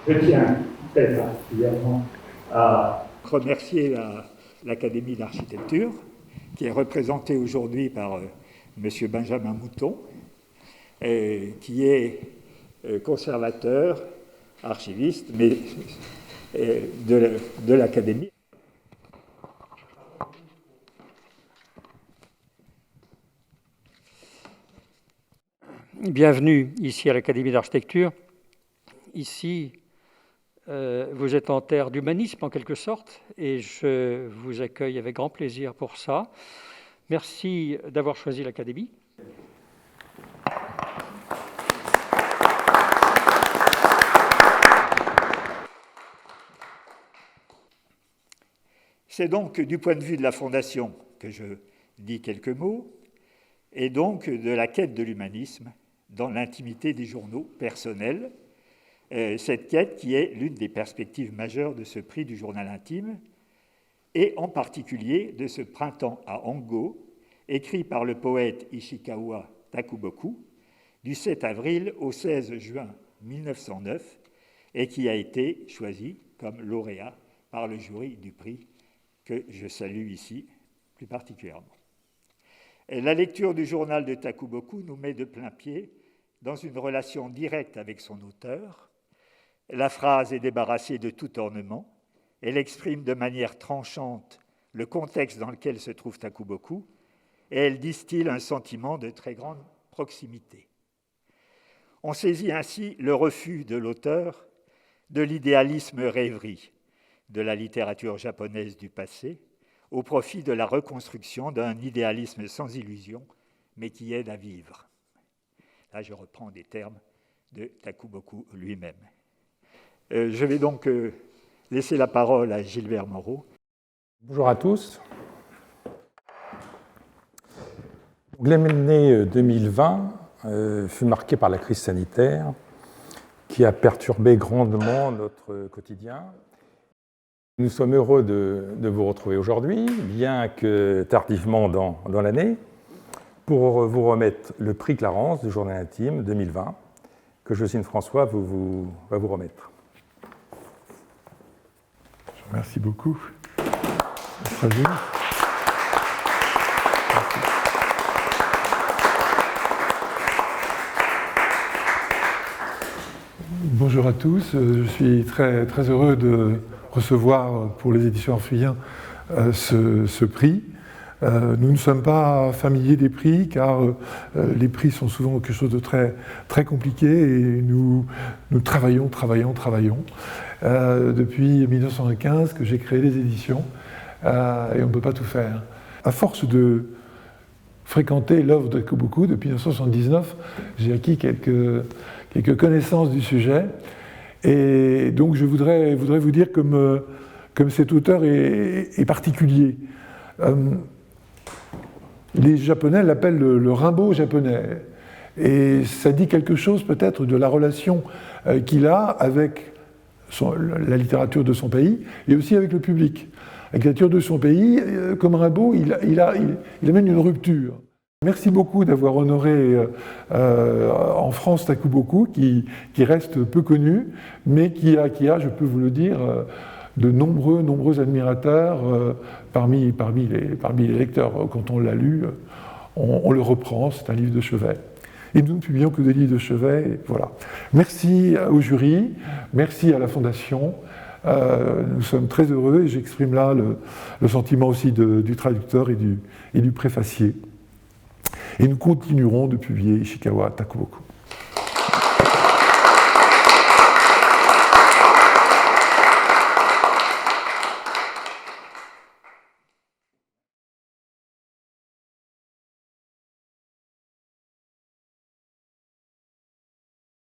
Je tiens très particulièrement à remercier l'Académie d'architecture, qui est représentée aujourd'hui par M. Benjamin Mouton, qui est conservateur, archiviste, mais de l'Académie. Bienvenue ici à l'Académie d'architecture. Ici, vous êtes en terre d'humanisme en quelque sorte, et je vous accueille avec grand plaisir pour ça. Merci d'avoir choisi l'Académie. C'est donc du point de vue de la Fondation que je dis quelques mots, et donc de la quête de l'humanisme dans l'intimité des journaux personnels, cette quête qui est l'une des perspectives majeures de ce prix du journal intime, et en particulier de ce printemps à Ango, écrit par le poète Ishikawa Takuboku, du 7 avril au 16 juin 1909, et qui a été choisi comme lauréat par le jury du prix, que je salue ici plus particulièrement. Et la lecture du journal de Takuboku nous met de plein pied dans une relation directe avec son auteur. La phrase est débarrassée de tout ornement. Elle exprime de manière tranchante le contexte dans lequel se trouve Takuboku et elle distille un sentiment de très grande proximité. On saisit ainsi le refus de l'auteur de l'idéalisme rêverie de la littérature japonaise du passé au profit de la reconstruction d'un idéalisme sans illusion, mais qui aide à vivre. Là, je reprends des termes de Takuboku lui-même. Je vais donc laisser la parole à Gilbert Moreau. Bonjour à tous. L'année 2020 fut marquée par la crise sanitaire qui a perturbé grandement notre quotidien. Nous sommes heureux de vous retrouver aujourd'hui, bien que tardivement dans l'année, pour vous remettre le prix Clarence du journal intime 2020, que Jocelyne François va vous remettre. Merci beaucoup. Très bien. Bonjour à tous. Je suis très, très heureux de recevoir pour les éditions Orphéen ce prix. Nous ne sommes pas familiers des prix car les prix sont souvent quelque chose de très, très compliqué et nous travaillons depuis 1915 que j'ai créé les éditions et on ne peut pas tout faire. À force de fréquenter l'œuvre de Takuboku depuis 1979, j'ai acquis quelques connaissances du sujet. Et donc je voudrais vous dire comme cet auteur est particulier. Les Japonais l'appellent le Rimbaud japonais. Et ça dit quelque chose peut-être de la relation qu'il a avec la littérature de son pays et aussi avec le public. Avec la littérature de son pays, comme Rimbaud, il amène une rupture. Merci beaucoup d'avoir honoré en France Takuboku, qui reste peu connu, mais qui a, je peux vous le dire, de nombreux admirateurs parmi les lecteurs. Quand on l'a lu, on le reprend, c'est un livre de chevet. Et nous ne publions que des livres de chevet. Et voilà. Merci au jury, merci à la Fondation. Nous sommes très heureux et j'exprime là le sentiment aussi du traducteur et du préfacier. Et nous continuerons de publier Ishikawa Takuboku.